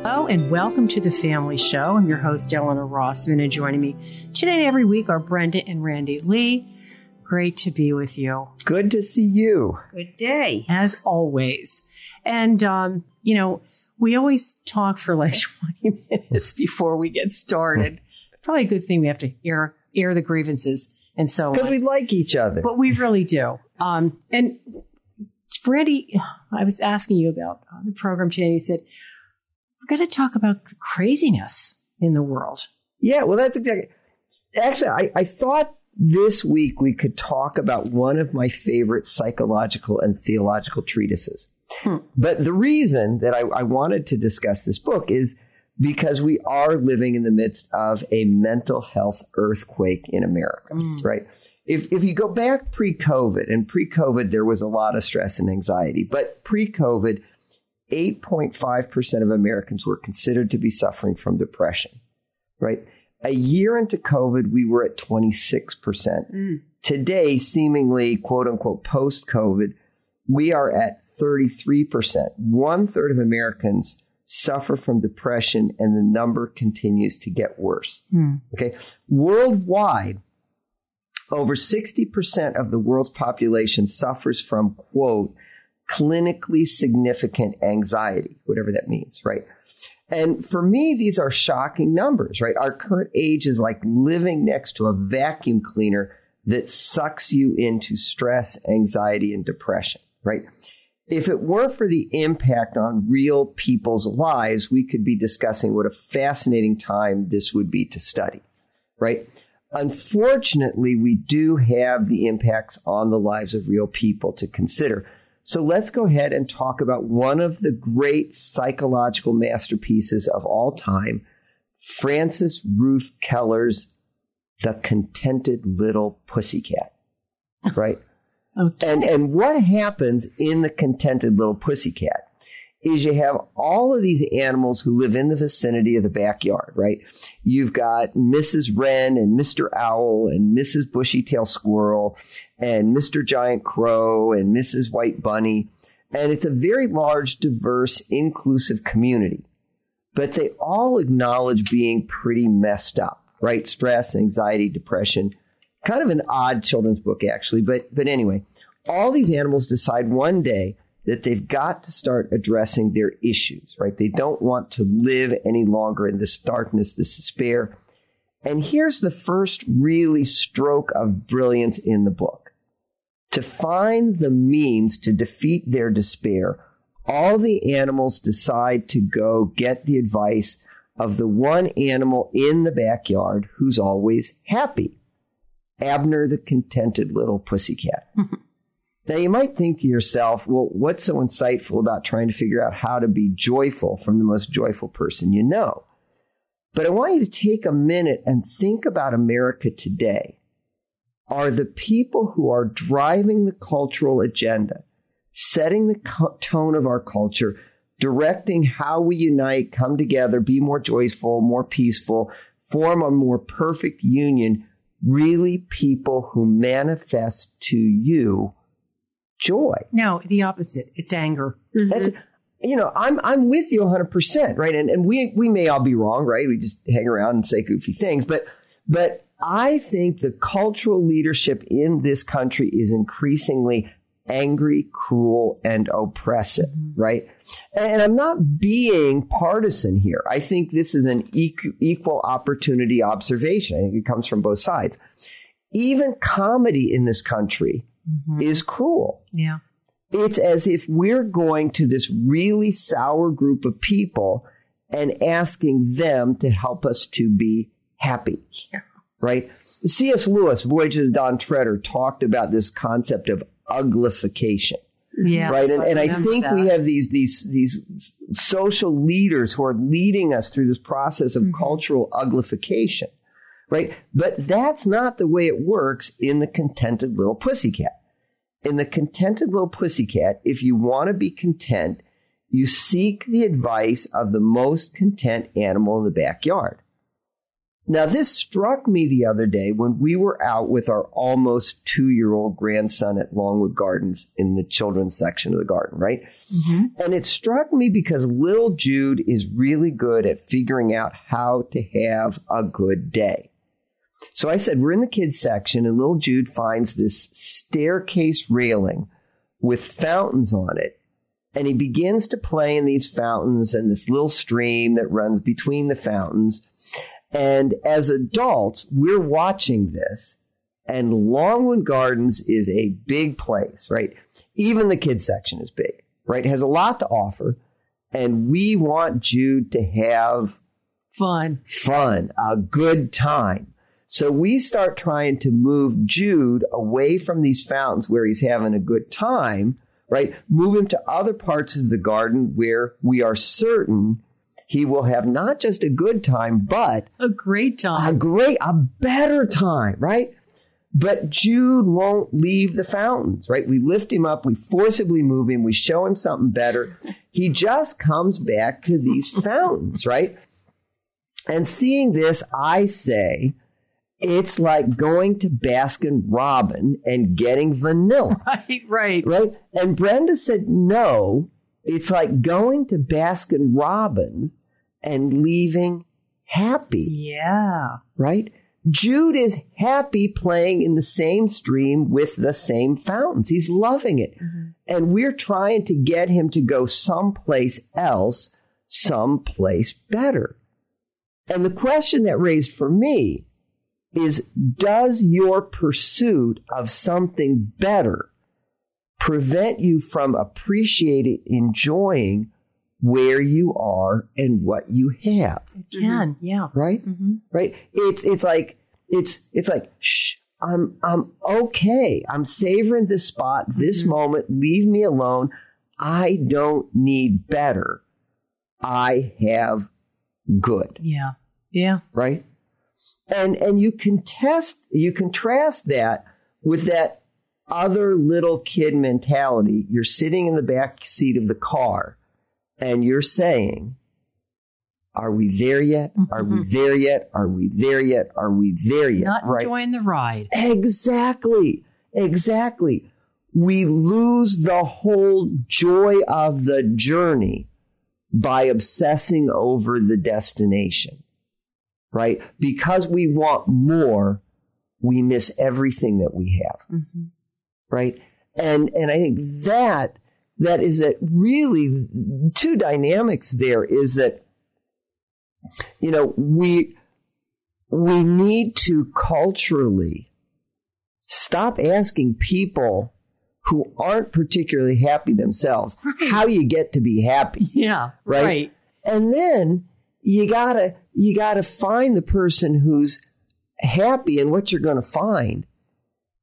Hello and welcome to The Family Show. I'm your host, Eleanor Rossman, and joining me today every week are Brenda and Randy Lee. Great to be with you. Good to see you. Good day. As always. And, we always talk for like 20 minutes before we get started. Probably a good thing we have to air the grievances and so on. Because we like each other. But we really do. And Randy, I was asking you about the program today, and you said, we're going to talk about the craziness in the world. Yeah, well, that's exactly. Actually, I thought this week we could talk about one of my favorite psychological and theological treatises. But the reason that I wanted to discuss this book is because we are living in the midst of a mental health earthquake in America, right? If you go back pre-COVID, and pre-COVID there was a lot of stress and anxiety, but pre-COVID, 8.5% of Americans were considered to be suffering from depression, right? A year into COVID, we were at 26%. Today, seemingly, quote unquote, post-COVID, we are at 33%. 1/3 of Americans suffer from depression, and the number continues to get worse. Okay. Worldwide, over 60% of the world's population suffers from, quote, clinically significant anxiety, whatever that means, right? And for me, these are shocking numbers, right? Our current age is like living next to a vacuum cleaner that sucks you into stress, anxiety, and depression, right? If it weren't for the impact on real people's lives, we could be discussing what a fascinating time this would be to study, right? Unfortunately, we do have the impacts on the lives of real people to consider. So let's go ahead and talk about one of the great psychological masterpieces of all time, Frances Ruth Keller's The Contented Little Pussycat, right? Okay. And what happens in The Contented Little Pussycat is you have all of these animals who live in the vicinity of the backyard, right? You've got Mrs. Wren and Mr. Owl and Mrs. Bushy-tailed Squirrel and Mr. Giant Crow and Mrs. White Bunny. And it's a very large, diverse, inclusive community. But they all acknowledge being pretty messed up, right? Stress, anxiety, depression. Kind of an odd children's book, actually. But anyway, all these animals decide one day that they've got to start addressing their issues, right? They don't want to live any longer in this darkness, this despair. And here's the first really stroke of brilliance in the book. To find the means to defeat their despair, all the animals decide to go get the advice of the one animal in the backyard who's always happy. Abner, the contented little pussycat. Now, you might think to yourself, well, what's so insightful about trying to figure out how to be joyful from the most joyful person you know? But I want you to take a minute and think about America today. Are the people who are driving the cultural agenda, setting the tone of our culture, directing how we unite, come together, be more joyful, more peaceful, form a more perfect union, really people who manifest to you joy? No, the opposite. It's anger. That's, I'm with you 100%, right? And we may all be wrong, right? We just hang around and say goofy things. But I think the cultural leadership in this country is increasingly angry, cruel, and oppressive, right? And I'm not being partisan here. I think this is an equal opportunity observation. I think it comes from both sides. Even comedy in this country is cruel. Yeah. It's as if we're going to this really sour group of people and asking them to help us to be happy, right? C.S. Lewis, Voyage of the Dawn Treader, talked about this concept of uglification. Yeah, right. And I think we have these social leaders who are leading us through this process of cultural uglification. Right. But that's not the way it works in The Contented Little Pussycat. In The Contented Little Pussycat, if you want to be content, you seek the advice of the most content animal in the backyard. Now, this struck me the other day when we were out with our almost 2-year-old grandson at Longwood Gardens in the children's section of the garden, right? Mm-hmm. And it struck me because little Jude is really good at figuring out how to have a good day. So I said, we're in the kids section, and little Jude finds this staircase railing with fountains on it. And he begins to play in these fountains and this little stream that runs between the fountains. And as adults, we're watching this, and Longwood Gardens is a big place, right? Even the kids section is big, right? It has a lot to offer, and we want Jude to have fun, a good time. So we start trying to move Jude away from these fountains where he's having a good time, right? Move him to other parts of the garden where we are certain he will have not just a good time, but a great time, a better time, right? But Jude won't leave the fountains, right? We lift him up, we forcibly move him, we show him something better. He just comes back to these fountains, right? And seeing this, I say, it's like going to Baskin Robbins and getting vanilla. Right. And Brenda said, no, it's like going to Baskin Robbins and leaving happy. Yeah. Right? Jude is happy playing in the same stream with the same fountains. He's loving it. Mm-hmm. And we're trying to get him to go someplace else, someplace better. And the question that raised for me is, does your pursuit of something better prevent you from appreciating, enjoying where you are and what you have? It can, yeah. Right? Mm-hmm. Right? It's like, shh, I'm okay. I'm savoring this spot, this moment. Leave me alone. I don't need better. I have good. Yeah. Yeah. Right? And you contrast that with that other little kid mentality. You're sitting in the back seat of the car and you're saying, are we there yet? Are we there yet? Are we there yet? Are we there yet? Not enjoying the ride. Exactly. We lose the whole joy of the journey by obsessing over the destination, right? Because we want more, we miss everything that we have, right? And I think that is that really two dynamics there is that, you know, we need to culturally stop asking people who aren't particularly happy themselves how you get to be happy. Yeah, right. And then you gotta find the person who's happy, and what you're going to find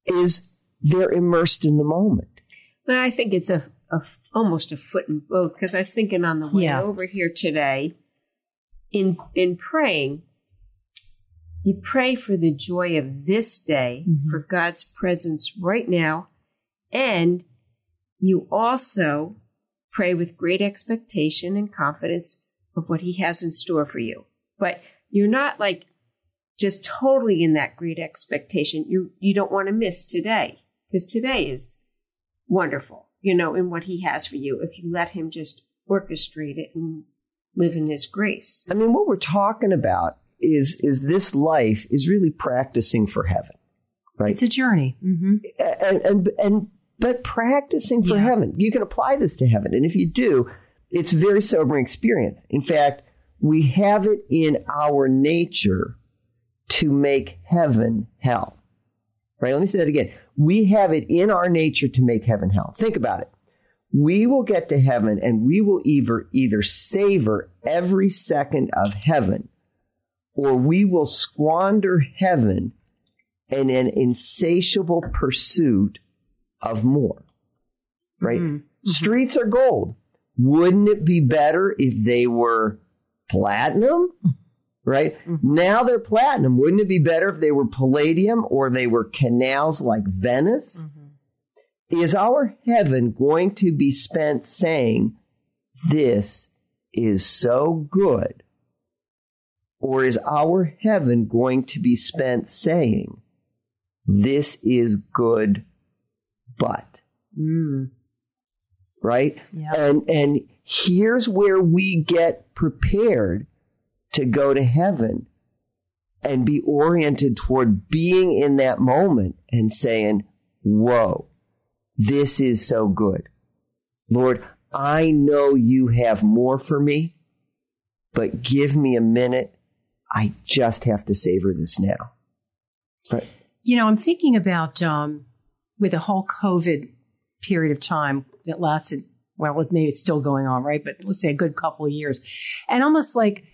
is they're immersed in the moment. But I think it's almost a foot in both, because I was thinking on the way over here today, in praying, you pray for the joy of this day, for God's presence right now, and you also pray with great expectation and confidence of what he has in store for you. But you're not like just totally in that great expectation. You don't want to miss today, because today is wonderful, you know, in what he has for you, if you let him just orchestrate it and live in his grace. I mean, what we're talking about is this life is really practicing for heaven, right? It's a journey. But practicing for heaven, you can apply this to heaven. And if you do, it's a very sobering experience. In fact, we have it in our nature to make heaven hell, right? Let me say that again. We have it in our nature to make heaven hell. Think about it. We will get to heaven and we will either savor every second of heaven, or we will squander heaven in an insatiable pursuit of more, right? Streets are gold. Wouldn't it be better if they were platinum, right? Now they're platinum. Wouldn't it be better if they were palladium or they were canals like Venice? Is our heaven going to be spent saying, this is so good? Or is our heaven going to be spent saying, this is good, but, right? Yeah. And here's where we get prepared to go to heaven and be oriented toward being in that moment and saying, whoa, this is so good. Lord, I know you have more for me, but give me a minute. I just have to savor this now. Right. You know, I'm thinking about with the whole COVID period of time that lasted, well, maybe it's still going on, right? But let's say a good couple of years. And almost like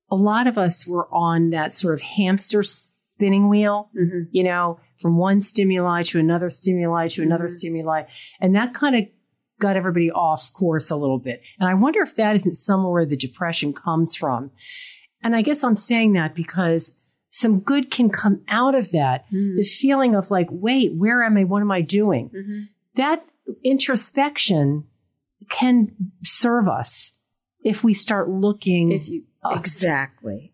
a lot of us were on that sort of hamster spinning wheel, you know, from one stimuli to another stimuli to another stimuli. And that kind of got everybody off course a little bit. And I wonder if that isn't somewhere where the depression comes from. And I guess I'm saying that because some good can come out of that. The feeling of like, wait, where am I? What am I doing? That introspection can serve us if we start looking. Exactly.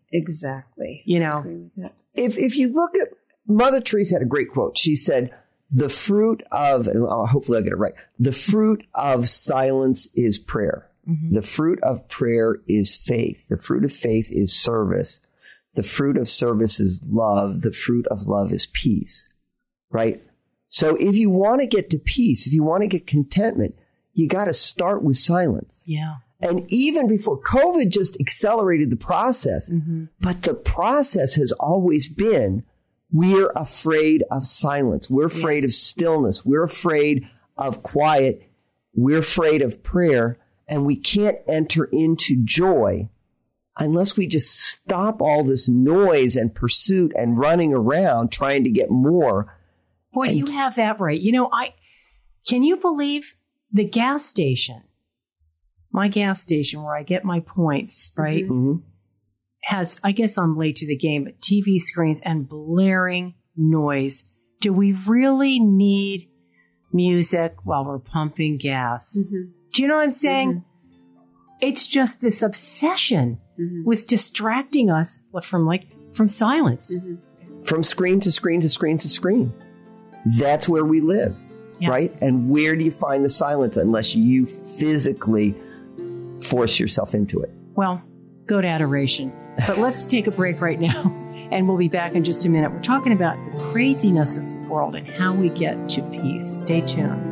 You know, if you look at Mother Teresa had a great quote. She said, the fruit of, and hopefully I'll get it right. The fruit of silence is prayer. The fruit of prayer is faith. The fruit of faith is service. The fruit of service is love. The fruit of love is peace, right? So if you want to get to peace, if you want to get contentment, you got to start with silence. Yeah. And even before COVID just accelerated the process, but the process has always been, we're afraid of silence. We're afraid of stillness. We're afraid of quiet. We're afraid of prayer. And we can't enter into joy unless we just stop all this noise and pursuit and running around trying to get more. Boy, you have that right. You know, can you believe the gas station, my gas station where I get my points, right? Has, I guess I'm late to the game, but TV screens and blaring noise. Do we really need music while we're pumping gas? Do you know what I'm saying? It's just this obsession with distracting us from silence. From screen to screen to screen to screen. That's where we live, right? And where do you find the silence unless you physically force yourself into it? Well, go to adoration. But let's take a break right now, and we'll be back in just a minute. We're talking about the craziness of the world and how we get to peace. Stay tuned.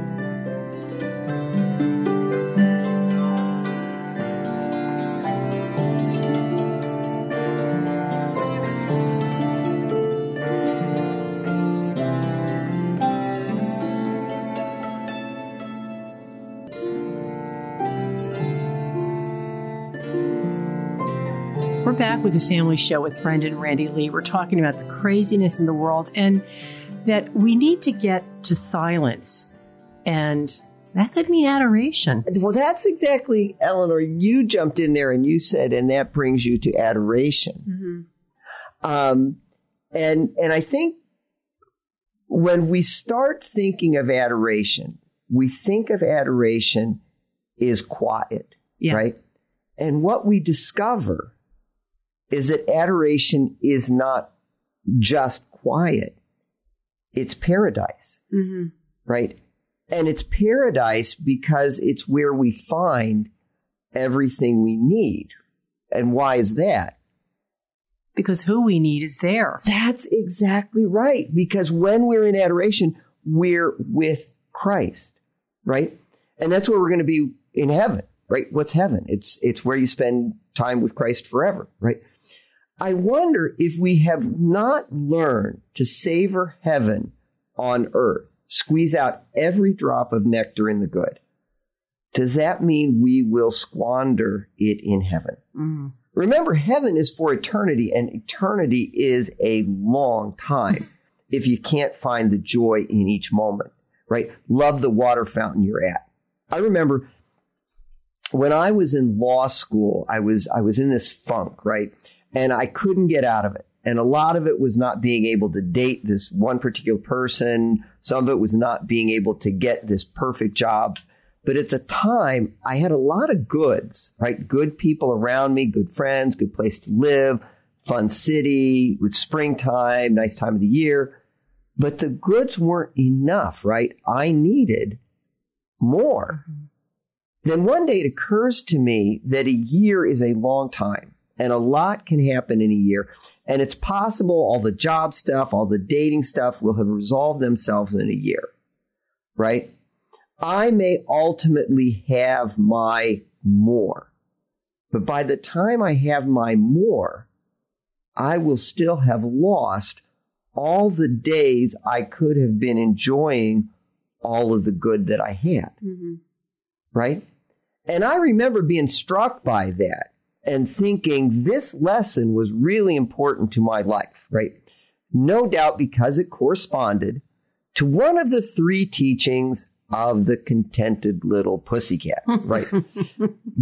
We're back with the Family Show with Brenda and Randy Lee. We're talking about the craziness in the world and that we need to get to silence. And that could mean adoration. Well, that's exactly, Eleanor, you jumped in there and you said, and that brings you to adoration. And I think when we start thinking of adoration, we think of adoration is quiet, right? And what we discover is that adoration is not just quiet. It's paradise, right? And it's paradise because it's where we find everything we need. And why is that? Because who we need is there. That's exactly right. Because when we're in adoration, we're with Christ, right? And that's where we're going to be in heaven, right? What's heaven? It's where you spend time with Christ forever, right? I wonder if we have not learned to savor heaven on earth, squeeze out every drop of nectar in the good. Does that mean we will squander it in heaven? Remember, heaven is for eternity, and eternity is a long time if you can't find the joy in each moment, right? Love the water fountain you're at. I remember when I was in law school, I was in this funk, right? And I couldn't get out of it. And a lot of it was not being able to date this one particular person. Some of it was not being able to get this perfect job. But at the time, I had a lot of goods, right? Good people around me, good friends, good place to live, fun city with springtime, nice time of the year. But the goods weren't enough, right? I needed more. Mm-hmm. Then one day it occurs to me that a year is a long time and a lot can happen in a year. And it's possible all the job stuff, all the dating stuff will have resolved themselves in a year, right? I may ultimately have my more, but by the time I have my more, I will still have lost all the days I could have been enjoying all of the good that I had, mm-hmm. right? And I remember being struck by that and thinking this lesson was really important to my life, right? No doubt because it corresponded to one of the 3 teachings of the contented little pussycat, right?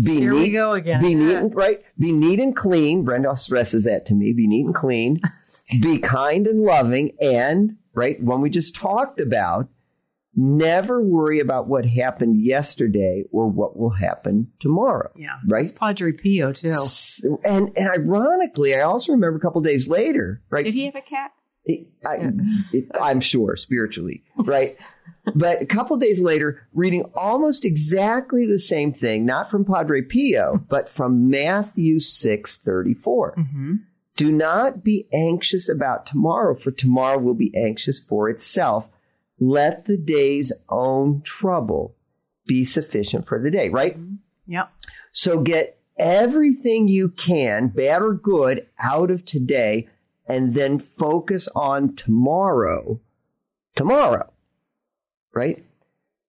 Here we go again. Be neat, right? Be neat and clean. Brenda stresses that to me. Be neat and clean. Be kind and loving. And, right, when we just talked about, never worry about what happened yesterday or what will happen tomorrow. Yeah. Right? It's Padre Pio, too. And ironically, I also remember a couple of days later, right? Did he have a cat? I'm sure, spiritually, right? But a couple of days later, reading almost exactly the same thing, not from Padre Pio, but from Matthew 6:34. Mm-hmm. Do not be anxious about tomorrow, for tomorrow will be anxious for itself. Let the day's own trouble be sufficient for the day, right? Mm-hmm. Yep. So get everything you can, bad or good, out of today, and then focus on tomorrow, right?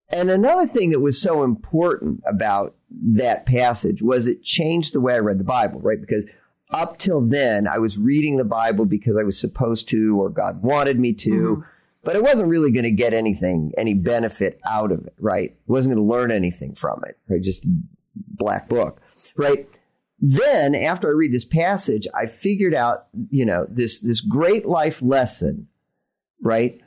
And another thing that was so important about that passage was it changed the way I read the Bible, right? Because up till then, I was reading the Bible because I was supposed to or God wanted me to, mm-hmm. but I wasn't really going to get any benefit out of it, right? I wasn't going to learn anything from it, right? Just black book, right? Then, after I read this passage, I figured out, this great life lesson, right?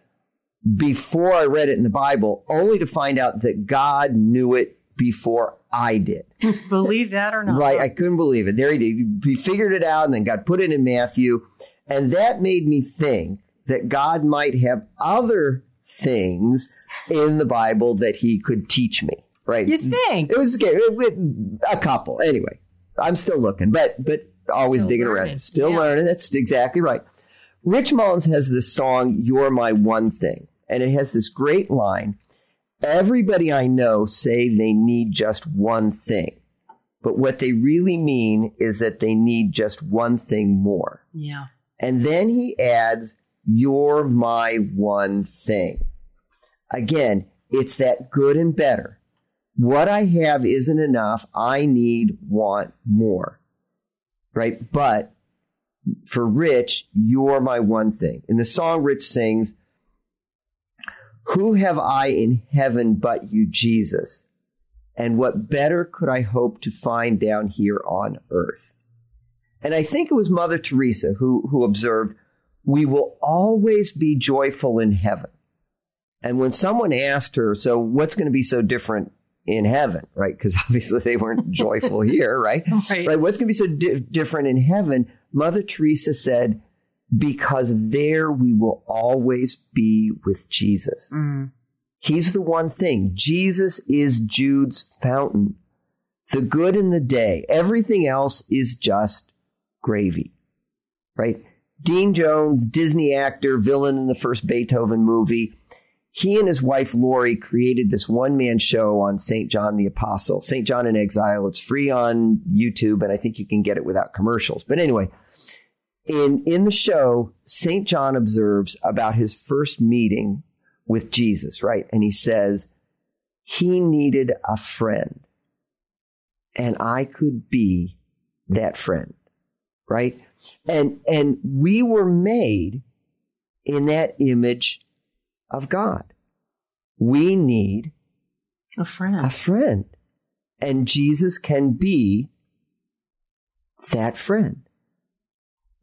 Before I read it in the Bible, only to find out that God knew it before I did. Believe that or not. Right, I couldn't believe it. There he did. He figured it out and then God put it in Matthew. And that made me think that God might have other things in the Bible that he could teach me, right? You think? It was a couple. Anyway. I'm still looking, but always still digging around. Still learning. That's exactly right. Rich Mullins has this song, You're My One Thing. And it has this great line. Everybody I know say they need just one thing. But what they really mean is that they need just one thing more. Yeah. And then he adds, you're my one thing. Again, it's that good and better. What I have isn't enough. I want more. Right? But for Rich, you're my one thing. In the song, Rich sings, who have I in heaven but you, Jesus? And what better could I hope to find down here on earth? And I think it was Mother Teresa who observed, we will always be joyful in heaven. And when someone asked her, so what's going to be so different in heaven, right? Because obviously they weren't joyful here, right? Right. What's going to be so different in heaven? Mother Teresa said, because there we will always be with Jesus. Mm. He's the one thing. Jesus is Jude's fountain. The good in the day. Everything else is just gravy, right? Dean Jones, Disney actor, villain in the first Beethoven movie. He and his wife, Lori, created this one-man show on St. John the Apostle, St. John in Exile. It's free on YouTube, and I think you can get it without commercials. But anyway, in the show, St. John observes about his first meeting with Jesus, right? And he says, he needed a friend, and I could be that friend, right? And we were made in that image of God. We need a friend. A friend. And Jesus can be that friend.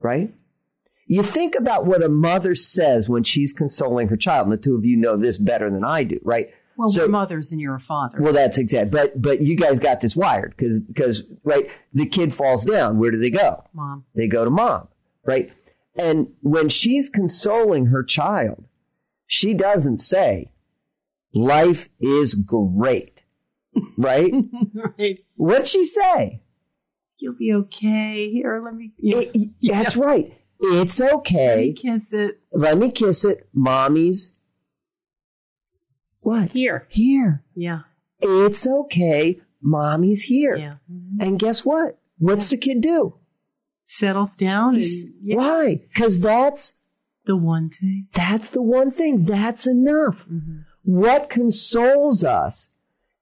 Right? You think about what a mother says when she's consoling her child, and the two of you know this better than I do, right? Well, we're mothers and you're a father. Well, that's exact. But you guys got this wired because right, the kid falls down. Where do they go? Mom. They go to mom. right? And when she's consoling her child, she doesn't say, life is great, right? Right. What'd she say? You'll be okay. Here, let me. That's right. It's okay. Let me kiss it. Let me kiss it. Mommy's what? Here. Here. Yeah. It's okay. Mommy's here. Yeah. And guess what? What's the kid do? Settles down. Why? Because that's the one thing. That's the one thing. That's enough. Mm-hmm. What consoles us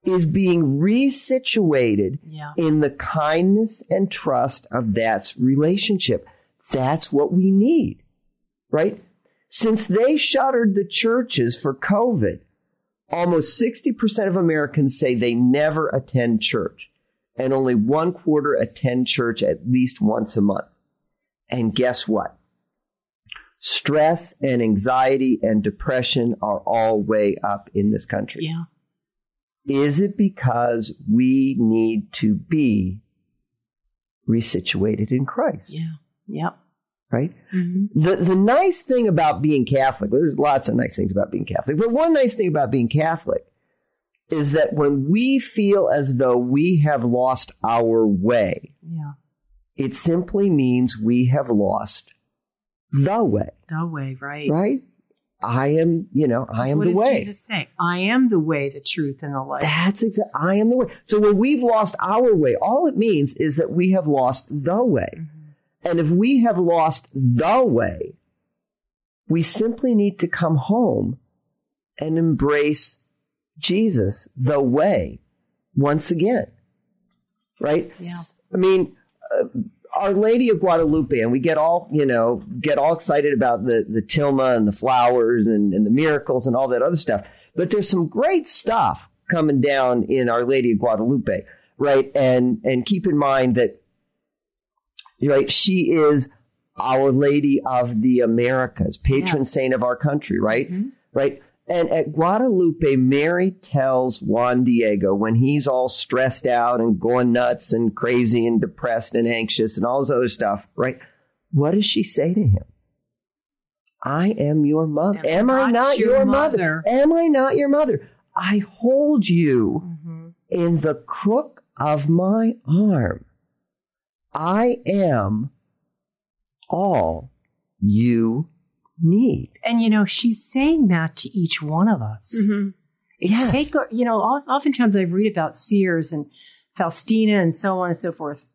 is being resituated in the kindness and trust of that relationship. That's what we need, right? Since they shuttered the churches for COVID, almost 60% of Americans say they never attend church, and only 1/4 attend church at least once a month. And guess what? Stress and anxiety and depression are all way up in this country. Yeah. Is it because we need to be resituated in Christ? Yeah. Yep. Right? Mm-hmm. The nice thing about being Catholic, there's lots of nice things about being Catholic, but one nice thing about being Catholic is that when we feel as though we have lost our way, it simply means we have lost the way. The way, right. Right? I am the way. What does Jesus say? I am the way, the truth, and the life. That's exactly. I am the way. So when we've lost our way, all it means is that we have lost the way. Mm-hmm. And if we have lost the way, we simply need to come home and embrace Jesus, the way, once again. Right? Yeah. I mean, Our Lady of Guadalupe, and we get all excited about the tilma and the flowers and the miracles and all that other stuff. But there's some great stuff coming down in Our Lady of Guadalupe, right? And keep in mind that, right, she is Our Lady of the Americas, patron saint of our country, right? Mm-hmm. Right? And at Guadalupe, Mary tells Juan Diego, when he's all stressed out and going nuts and crazy and depressed and anxious and all this other stuff, right? What does she say to him? I am your mother. Am I not your mother? Am I not your mother? I hold you in the crook of my arm. I am all you need. And, she's saying that to each one of us. Mm-hmm. Yes. Oftentimes I read about seers and Faustina and so on and so forth.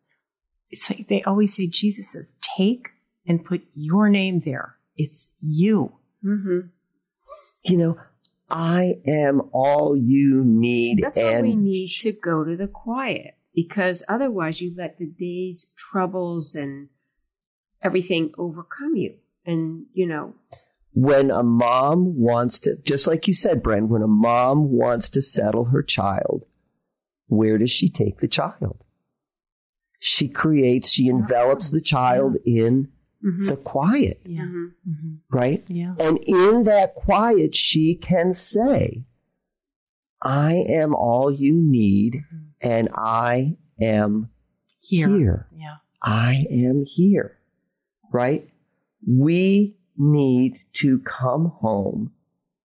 It's like they always say, Jesus says, take and put your name there. It's you. Mm-hmm. I am all you need. That's why we need to go to the quiet, because otherwise you let the day's troubles and everything overcome you. And, when a mom wants to, just like you said, Brenda, when a mom wants to settle her child, where does she take the child? She envelops the child in the quiet, right? Yeah. And in that quiet, she can say, I am all you need, and I am here. Yeah. I am here, right? We need to come home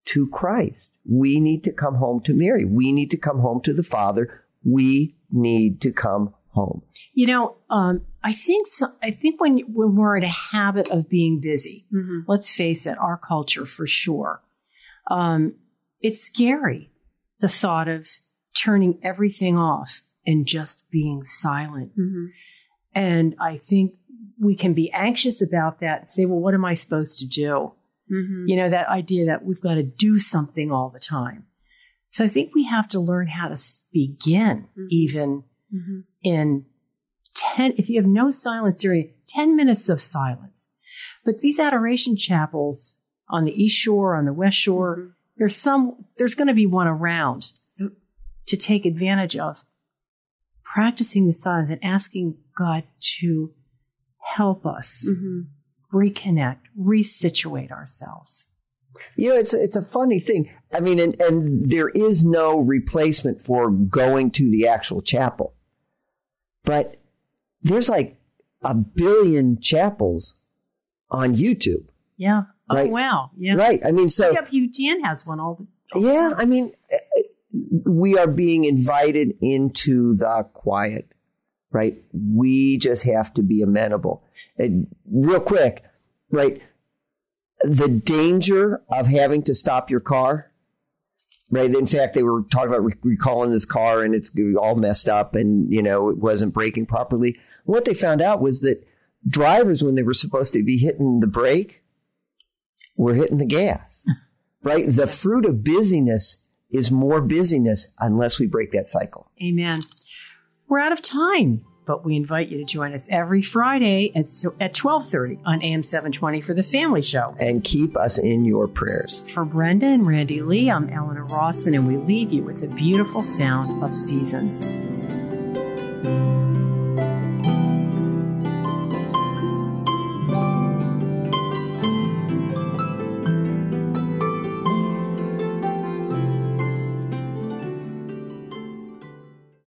to Christ. We need to come home to Mary. We need to come home to the Father. We need to come home. I think when we're in a habit of being busy, let's face it, our culture for sure, it's scary, the thought of turning everything off and just being silent. Mm-hmm. And I think we can be anxious about that and say, well, what am I supposed to do? Mm-hmm. That idea that we've got to do something all the time. So I think we have to learn how to begin even in 10, if you have no silence during 10 minutes of silence. But these adoration chapels on the East Shore, on the West Shore, there's going to be one around to take advantage of practicing the silence and asking God to help us reconnect, resituate ourselves. It's a funny thing. I mean, and there is no replacement for going to the actual chapel. But there's like 1 billion chapels on YouTube. Yeah. Right? Oh, wow. Yeah. Right. I mean, so. WGN has one all the Yeah. I mean, we are being invited into the quiet, right? We just have to be amenable. And real quick, right? The danger of having to stop your car, right? In fact, they were talking about recalling this car and it's all messed up and, you know, it wasn't braking properly. What they found out was that drivers, when they were supposed to be hitting the brake, were hitting the gas, right? The fruit of busyness is more busyness unless we break that cycle. Amen. We're out of time, but we invite you to join us every Friday at 12:30 on AM 720 for The Family Show. And keep us in your prayers. For Brenda and Randy Lee, I'm Eleanor Rossman, and we leave you with the beautiful sound of seasons.